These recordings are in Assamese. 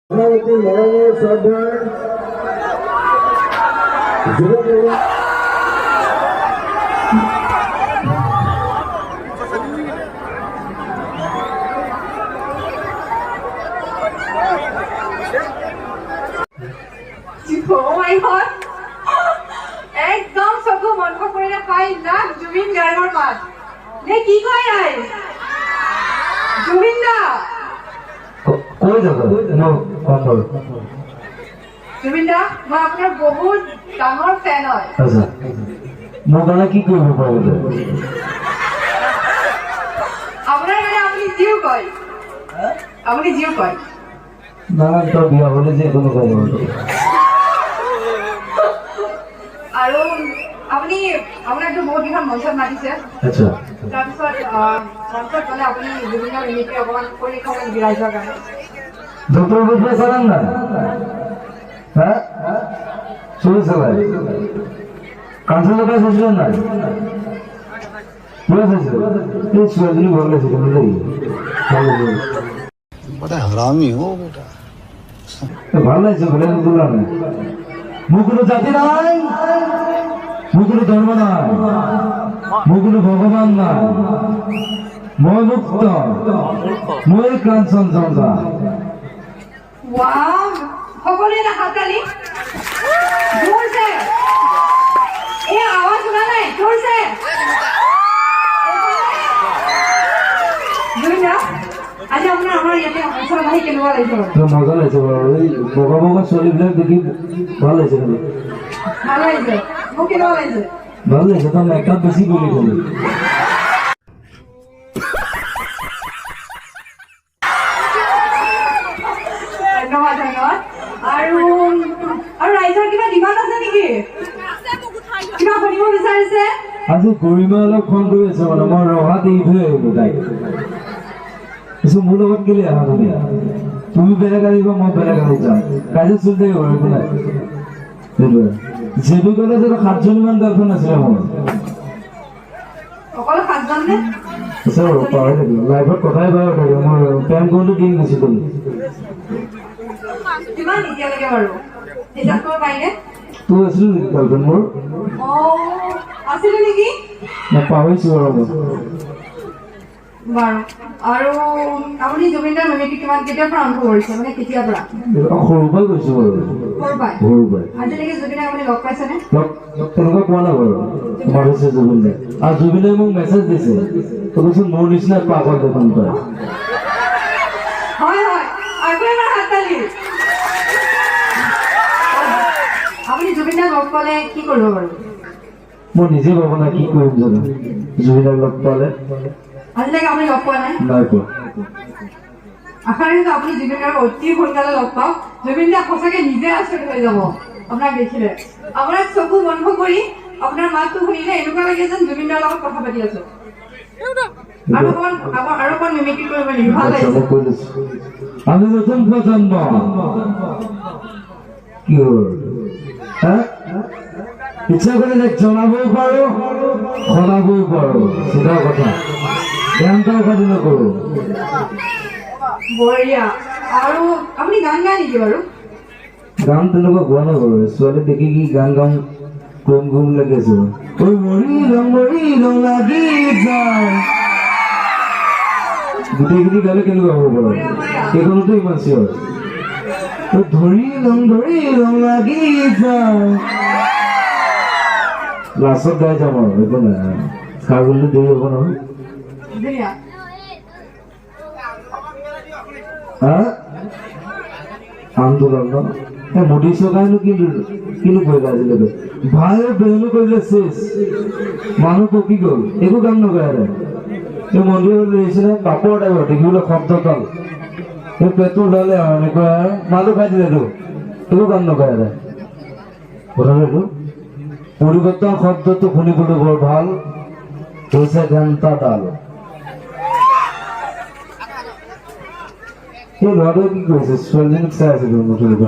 একদম চকু বন্ধ কৰিলে পাই না জুবিন গাৰ্গৰ মাত নে কি কয় নাই জুবিন দা কৈ যাব জুবিন দা মই আপোনাৰ বহুত ডাঙৰ ফেন হয় মোৰ কাৰণে কি কৰিব পাৰিব আপোনাৰ কাৰণে আপুনি জিও কয় আপুনি জিও কয় না তো বিয়া হলে যে কোনো কব আৰু আপুনি আপোনাকতো বহুত কেইখন মঞ্চত মাতিছে আচ্ছা তাৰপিছত মঞ্চত গ'লে আপুনি জুবিন দাৰ মিমিক্ৰি অকণমান কৰি খাব ৰাইজৰ কাৰণে ডক্টর বুঝতে পারেন না হ্যাঁ শুনেছে ভাই কাঁচা কাজ হচ্ছিল না বুঝেছিল এই ছোয়াদিনই ভালো লাগছে बड़ा हरामी हो बेटा ভালো লাগছে বলে বললাম মুখগুলো জাতি নাই মুখগুলো ধর্ম নাই মুখগুলো ভগবান নাই মই মুক্ত মই কাঞ্চন জঙ্গা वाव সকলোৱে এটা হাততালি জোৰছে এই আৱাজ শুনা নাই জোৰছে জুবিন দা আজি আপোনাৰ আমাৰ ইয়াতে অঞ্চল আহি কেনেকুৱা লাগিছে মজা লাগিছে বাৰু এই বগা বগা ছোৱালীবিলাক দেখি ভাল লাগিছে খালি ভাল লাগিছে মোক কেনেকুৱা লাগিছে ভাল লাগিছে তো মেকআপ বেছি কৰি খালি ধন্যবাদ ধন্যবাদ আৰু ৰাইজৰ কিবা ডিমাণ্ড আছে নেকি কিবা শুনিব বিচাৰিছে আজি গৰিমা অলপ ফোন কৰি আছে মানে মই ৰহাত এৰি থৈ আহিলো তাইক কিছু মোৰ লগত গেলে আহা তুমি বেলেগ আহিবা মই বেলেগ আহি যাম কাজে চলি থাকিব একো নাই যেটো গ'লে যে 7জনীমান গাৰ্লফ্ৰেণ্ড আছিলে মোৰ অকল 7জন নে পাহৰি থাকিলো লাইফত কথাই পাহৰি থাকিলো মোৰ প্ৰেম কৰোঁতে দিন গুচি গ'ল কিমান এতিয়ালৈকে বাৰু হিচাপ কৰিব পাৰিনে তোৰ আছিল নেকি গাৰ্লফ্ৰেণ্ড মোৰ আছিলে নেকি মই পাহৰিছো আৰু বাৰু আৰু আপুনি জুবিন দাৰ মিমিক্ৰি কেতিয়াৰ পৰা আৰম্ভ কৰিছে মানে কেতিয়াৰ পৰা সৰুৰ পৰাই গৈছো বাৰু সৰুৰ পৰাই আজিলৈকে জুবিন দাক আপুনি লগ পাইছেনে তেনেকুৱা পোৱা নাই বাৰু তোমাৰ হৈছে জুবিন দাই আৰু জুবিন দাই মোক মেছেজ দিছে কৈছো মোৰ নিচিনা পাগল দেখোন তই হয় হয় আকৌ এবাৰ হাততালি আপুনি জুবিন দাক লগ পালে কি কৰিব বাৰু মই নিজে ভাবো না কি কৰিম জানো জুবিন দাক লগ পালে আজিলৈকে আপুনি লগ পোৱা নাই নাই পোৱা আশা ৰাখিছো আপুনি জুবিন দাক অতি সোনকালে লগ পাওক জুবিন দা সঁচাকে নিজে আচৰিত হৈ যাব আপোনাক দেখিলে আপোনাৰ চকু বন্ধ কৰি আপোনাৰ মাতটো শুনিলে এনেকুৱা লাগে যেন জুবিন দাৰ লগত কথা পাতি আছো আৰু অকণমান মিমিক্ৰি কৰিব নেকি ভাল লাগিছে আমি নতুন প্ৰজন্ম কি হ'ল ইচ্ছা কৰিলে জনাবও পাৰো শুনাবও পাৰো চিধা কথা জ্ঞানটাও কাটি নকৰো বঢ়িয়া আৰু আপুনি গান গায় নেকি বাৰু গান তেনেকুৱা গোৱা নাই বাৰু ছোৱালী দেখি কি গান গাম কৰিম কৰিম লাগি আছে ঐ মৰি ৰং লাগি যায় গোটেইখিনি গালে কেনেকুৱা হ'ব বাৰু সেইখনতো ইমান চিঞৰ ধৰি ৰং লাগি যায় লাষ্টত গাই যাম আৰু একো নাই খাই বুলি দেৰি হ'ব নহয় আন্দোলন মোদী চৰকাৰেনো কিনো কৰিলে আজিলৈকে ভাই বেহনো কৰিলে শেষ মানুহ পকি গ'ল একো কাম নকৰে এই মন্দিৰত লৈছিলে পাপৰ টাইপৰ দেখিবলৈ শব্দ তল এই পেটটো ওলালে আৰু এনেকুৱা মানুহ খাই দিলেতো একো কাম নকৰে কথাটো পৰিৱৰ্তন শব্দটো শুনিবলৈ বৰ ভাল হৈছে ঘণ্টা তাল এই ল'ৰাটোৱে কি কৰিছে ছোৱালীজনীক চাই আছে মুঠতে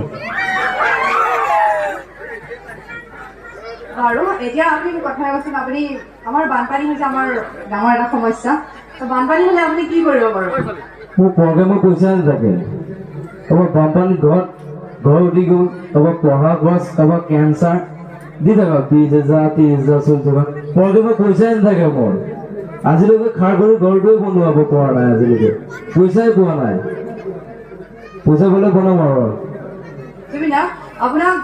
আৰু এতিয়া আপুনি কথা কৈছিল আপুনি আমাৰ বানপানী হৈছে আমাৰ ডাঙৰ এটা সমস্যা তো বানপানী হ'লে আপুনি কি কৰিব বাৰু মোৰ প্ৰগ্ৰেমৰ পইচা থাকে কাৰোবাৰ বানপানী ঘৰ উঠি গ'ল, কাৰোবাৰ পঢ়া খৰচ, কাৰোবাৰ কেঞ্চাৰ দি থাকা 20,000 30,000 চলি থকা প্ৰত্যেকৰ পইচাই নাথাকে মোৰ আজিলৈকে খাৰ কৰি ঘৰটোৱে বনোৱাব পৰা নাই আজিলৈকে পইচাই পোৱা নাই পইচা পালে বনাম আৰু জুবিন দা আপোনাক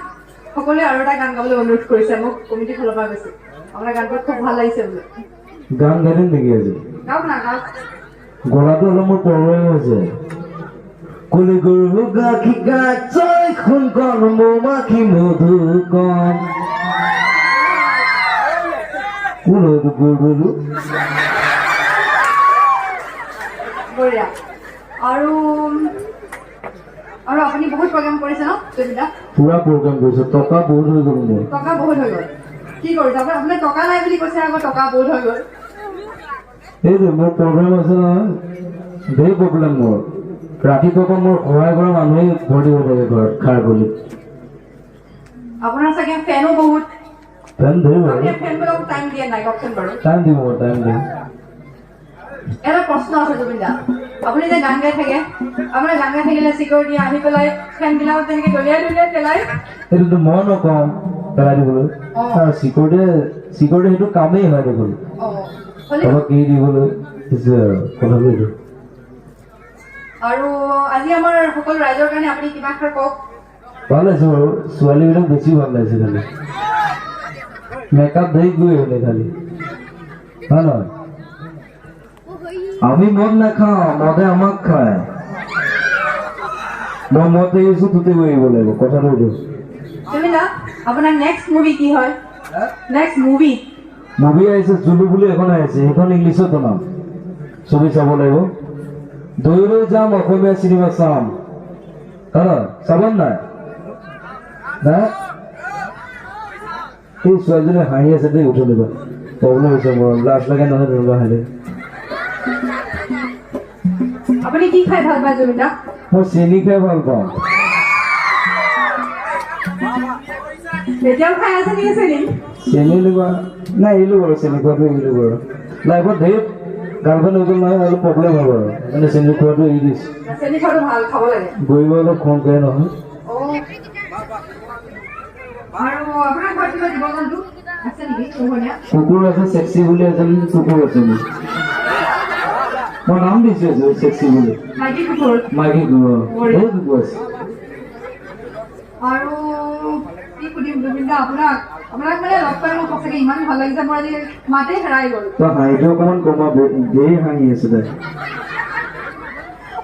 সকলোৱে আৰু এটা গান গাবলৈ অনুৰোধ কৰিছে মোক কমিটিৰ ফালৰ পৰা কৈছে আপোনাৰ গানটো খুব ভাল লাগিছে বোলে গান গাইম নেকি আজি গাওক না গাওক গলাটো অলপ মোৰ প্ৰব্লেম হৈছে কলি গৰু গাখি গাই খুন কণ মৌমাখি মধু কণ কোন হয়তো গৰু বঢ়িয়া আৰু আৰু আপুনি বহুত প্ৰগ্ৰাম কৰিছে ন জুবিন দা পুৰা প্ৰগ্ৰাম কৰিছে টকা বহুত হৈ গ'ল মোৰ টকা বহুত হৈ গ'ল কি কৰিছে আপোনাৰ টকা নাই বুলি কৈছে আকৌ টকা বহুত হৈ গ'ল এইটো মোৰ প্ৰব্লেম আছে নহয় ধেৰ প্ৰব্লেম মোৰ ৰাতিপুৱা মোৰ সহায় কৰা মানুহে ভৰ্তি হৈ থাকে ঘৰত খাৰ বুলি আপোনাৰ চাগে ফেনো বহুত ফেন ধেৰ বাৰু ফেনবিলাকক টাইম দিয়ে নাই কওকচোন বাৰু টাইম দিম টাইম দিম এটা প্ৰশ্ন আছে জুবিন দা আপুনি যে গান গাই থাকে আপোনাৰ গান গাই থাকিলে চিকিউৰিটি আহি পেলাই ফেনবিলাকক তেনেকে দলিয়াই দলিয়াই পেলাই এইটোতো মই নকওঁ পেলাই দিবলৈ আৰু চিকিউৰিটি সেইটো কামেই হয় দেখোন অলপ কি দিবলৈ কথাটো এইটো আৰু আজি আমাৰ সকলো ৰাইজৰ কাৰণে আপুনি কিবা এষাৰ কওক ভাল লাগিছে বাৰু ছোৱালীবিলাক বেছি ভাল লাগিছে খালি মেকআপ ধৰি গৈ হলে খালি হয় নহয় আমি মদ নাখাওঁ মদে আমাক খায় মই মদ দেখিছো তুতে বহিব লাগিব কথাটো এইটো জুবিন দা আপোনাৰ নেক্সট মুভি কি হয় নেক্সট মুভি আহিছে জুলু বুলি এখন আহিছে সেইখন ইংলিছত বনাম ছবি চাব লাগিব দৌৰলৈ যাম অসমীয়া চিনেমা চাম চাব নাই এই ছোৱালীজনী হাঁহি আছে দেই উঠি ল'বা প্ৰব্লেম হৈছে মোৰ লাজ লাগে নহয় তেনেকুৱা হাঁহিলে আপুনি কি খাই ভাল পায় জুবিন দা মই চেনি খাই ভাল পাওঁ এতিয়াও খাই আছে নেকি চেনি লোৱা নাই এৰিলো বাৰু চেনি খোৱাটো এৰিলো বাৰু লাইফত ধেৰ গাৰ্লফ্ৰেণ্ড হৈ গ'ল নহয় অলপ প্ৰব্লেম হয় বাৰু মানে চেনি খোৱাটো এৰি দিছোঁ চেনি খোৱাটো ভাল খাব লাগে গৰিব অলপ খং কৰে নহয় আৰু আপোনাৰ ঘৰত কিবা জীৱ জন্তু আছে নেকি পোহনীয়া কুকুৰ আছে চেক্সি বুলি এজন কুকুৰ আছে মোৰ মই নাম দিছো চেক্সি বুলি মাইকী কুকুৰ মাইকী কুকুৰ বহুত কুকুৰ আছে আৰু কি সুধিম জুবিন দা আপোনাক মানে লগ পাই মোৰ সঁচাকে ইমান ভাল লাগিছে মোৰ আজি মাতেই হেৰাই গ'ল তই হাঁহিটো অকণমান কমা ধেৰ হাঁহি আছে তাই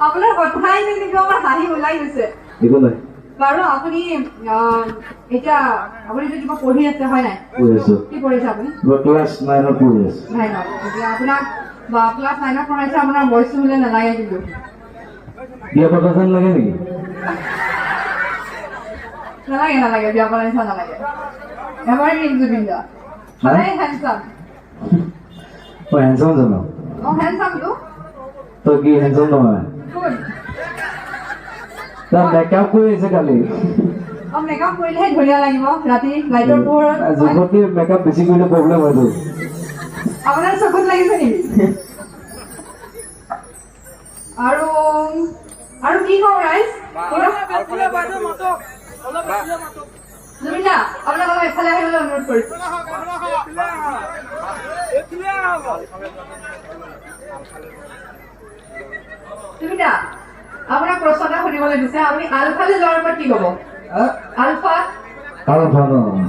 আপোনাৰ কথাই কিন্তু আমাৰ হাঁহি ওলাই গৈছে একো নাই বাৰু আপুনি এতিয়া আপুনি যে কিবা পঢ়ি আছে হয় নাই পঢ়ি আছো কি পঢ়িছে আপুনি ক্লাছ 9ত পঢ়ি আছো এতিয়া আপোনাক ক্লাছ 9ত পঢ়াইছে আপোনাৰ বয়সটো হ'লে নালাগে কিন্তু বিয়া পতা যেন লাগে নেকি নালাগে বিয়া পতা নিচিনা নালাগে এবাৰ কি জুবিন দা সদায় হেণ্ডচাম মই হেণ্ডচাম জানো হেণ্ডচামটো তই কি হেণ্ডচাম নহয় কোন তই মেকআপ কৰি আছে কালি মেকআপ কৰিলেহে ধুনীয়া লাগিব ৰাতি লাইটৰ পোহৰত জোখতকে মেকআপ বেছি কৰিলে প্ৰব্লেম হয়তো আপোনাৰ চকুত লাগিছে নেকি আৰু কি কওঁ ৰাইজ জুবিন দা আপোনাক অলপ এফালে আহিবলৈ অনুৰোধ কৰিছো জুবিন দা আপোনাক প্ৰশ্ন এটা সুধিবলৈ দিছে আপুনি আলফালে যোৱাৰ ওপৰত কি ক'ব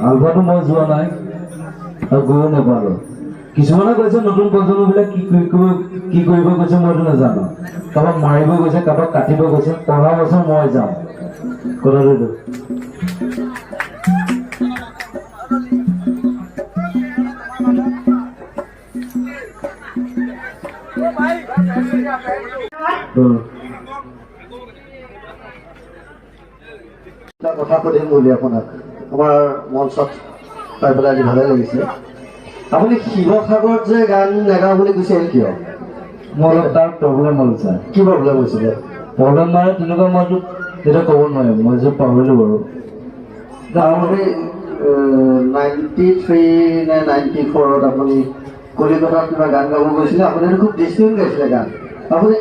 আলফাটো মই যোৱা নাই আৰু গৈও নাপালো কিছুমানে কৈছে নতুন প্ৰজন্মবিলাক কি কৰিব কৈছে মইতো নাজানো কাৰোবাক মাৰিব গৈছে কাৰোবাক কাটিব গৈছে পঢ়া বছৰ মই যাম কথাটো কথা সুধিম বুলি আপোনাক আমাৰ মঞ্চত পাই পেলাই আজি ভালে লাগিছে আপুনি শিৱসাগৰত যে গান নাগাওঁ বুলি কৈছিল কিয় মোৰ অলপ তাৰ প্ৰব্লেম হ'ল ছাৰ কি প্ৰব্লেম হৈছিলে প্ৰব্লেম মানে তেনেকুৱা মইতো তেতিয়া ক'ব নোৱাৰিম মই যে পাহৰিলোঁ বাৰু আপুনি 93 নে 94ত আপুনি কলিকতাত কিবা গান গাব গৈছিলে আপুনি খুব ডিষ্টিং গাইছিলে গান আপুনি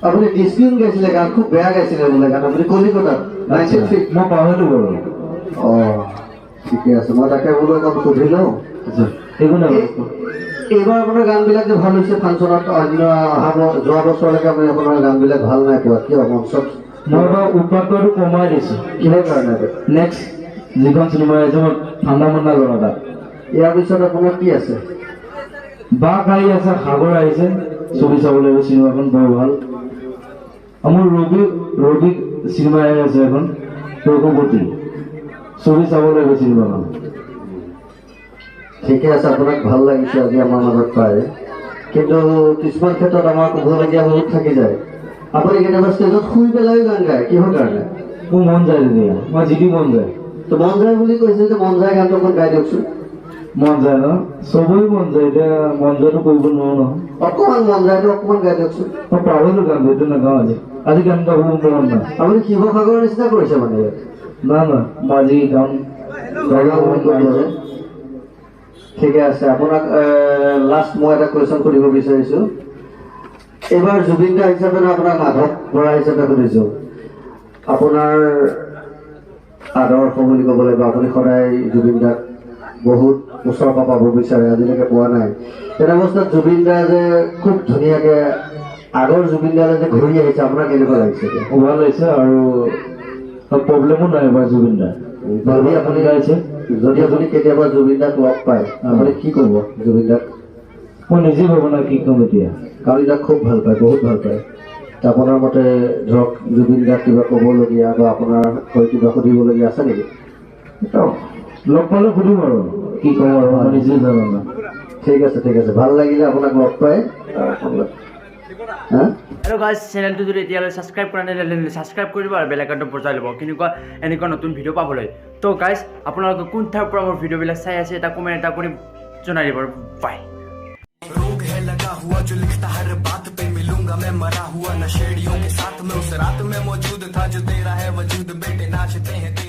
আপুনি ডিছপিউন গাইছিলে গান, খুব বেয়া গাইছিলে বোলে গান, আপুনি কলিকতাত 93। মই পাহৰিলো বাৰু। অঁ ঠিকে আছে, মই তাকে বোলো অকণ সুধি লওঁ। একো নাই। এইবাৰ আপোনাৰ গানবিলাক যে ভাল হৈছে ফাংচনত, অন্য যোৱা বছৰলৈকে আপুনি আপোনাৰ গানবিলাক ভাল নাই পোৱা, কিয় মঞ্চত? মই এবাৰ উৎপাতটো কমাই দিছোঁ। কিহৰ কাৰণে? নেক্সট যিখন চিনেমা আহিছে মই ঠাণ্ডা মণ্ডা ল'ৰা তাত। ইয়াৰ পিছত আপোনাৰ কি আছে? বাঘ আহি আছে, সাগৰ আহিছে, ছবি চাব লাগিব, চিনেমাখন বৰ ভাল। আমাৰ ৰবি চিনেমা আহি আছে এখন, ৰঘুপতি, ছবি চাব লাগিব চিনেমাখন। ঠিকে আছে, আপোনাক ভাল লাগিছে আজি আমাৰ মাজত পায়, কিন্তু কিছুমান ক্ষেত্ৰত আমাৰ ক'বলগীয়া বহুত থাকি যায়। আপুনি কেতিয়াবা ষ্টেজত শুই পেলাইও গান গায়, কিহৰ কাৰণে? মোৰ মন যায় তেতিয়া, মই যিটো মন যায়। তো মন যায় বুলি কৈছে যে মন যায় গানটো অকণ গাই দিয়কচোন। মন যায় ন, চবৰে মন যায়, এতিয়া মন যোৱাটো কৰিব নোৱাৰো নহয়। অকণমান মন যায়তো অকণমান গাই দিয়কচোন। মই পাহৰিলো গান, সেইটো নাগাওঁ আজি গান গাব মন নাই। আপুনি শিৱসাগৰৰ নিচিনা কৰিছে মানে ইয়াত? না মই আজি গান কৰিছে। ঠিকে আছে, আপোনাক লাষ্ট মই এটা কুৱেশ্যন সুধিব বিচাৰিছোঁ। এইবাৰ জুবিন দা হিচাপে আপোনাক মাধৱ বৰা হিচাপে সুধিছোঁ। আপোনাৰ আদৰ্শ বুলি ক'ব লাগিব, আপুনি সদায় জুবিন দাক বহুত ওচৰৰ পৰা পাব বিচাৰে, আজিলৈকে পোৱা নাই। তেনে অৱস্থাত জুবিন দা যে খুব ধুনীয়াকৈ আগৰ জুবিন দালৈ যে ঘূৰি আহিছে, আপোনাৰ কেনেকুৱা লাগিছে? ভাল লাগিছে আৰু প্ৰব্লেমো নাই এবাৰ জুবিন দা। যদি আপুনি কেতিয়াবা জুবিন দাক লগ পায়, আপুনি কি ক'ব জুবিন দাক? মই নিজে ভাবো না কি ক'ম এতিয়া, কাৰণ দাক খুব ভাল পায়, বহুত ভাল পায়। আপোনাৰ মতে ধৰক জুবিন দাক কিবা ক'বলগীয়া বা আপোনাৰ হৈ কিবা সুধিবলগীয়া আছে নেকি? লগ পালে সুধিম আৰু কি ক'ম আৰু, মই নিজে জানো না। ঠিক আছে, ঠিক আছে, ভাল লাগিলে আপোনাক লগ পাই। হেল্ল' গাইজ, চেনেলটো যদি এতিয়ালৈ ছাবস্ক্ৰাইব কৰা নাই তেতিয়াহ'লে ছাবস্ক্ৰাইব কৰিব আৰু বেল আইকনটো বজাই ল'ব এনেকুৱা নতুন ভিডিঅ' পাবলৈ। তো গাইজ, আপোনালোকে কোন ঠাইৰ পৰা মোৰ ভিডিঅ'বিলাক চাই আছে এটা কমেণ্ট এটা কৰি জনাই দিব। বাই। रोग है लगा हुआ जो लिखता हर बात पे, मिलूंगा मैं मरा हुआ नशेड़ियों के साथ में, उस रात में मौजूद था जो तेरा है वजूद, बेटे नाचते हैं।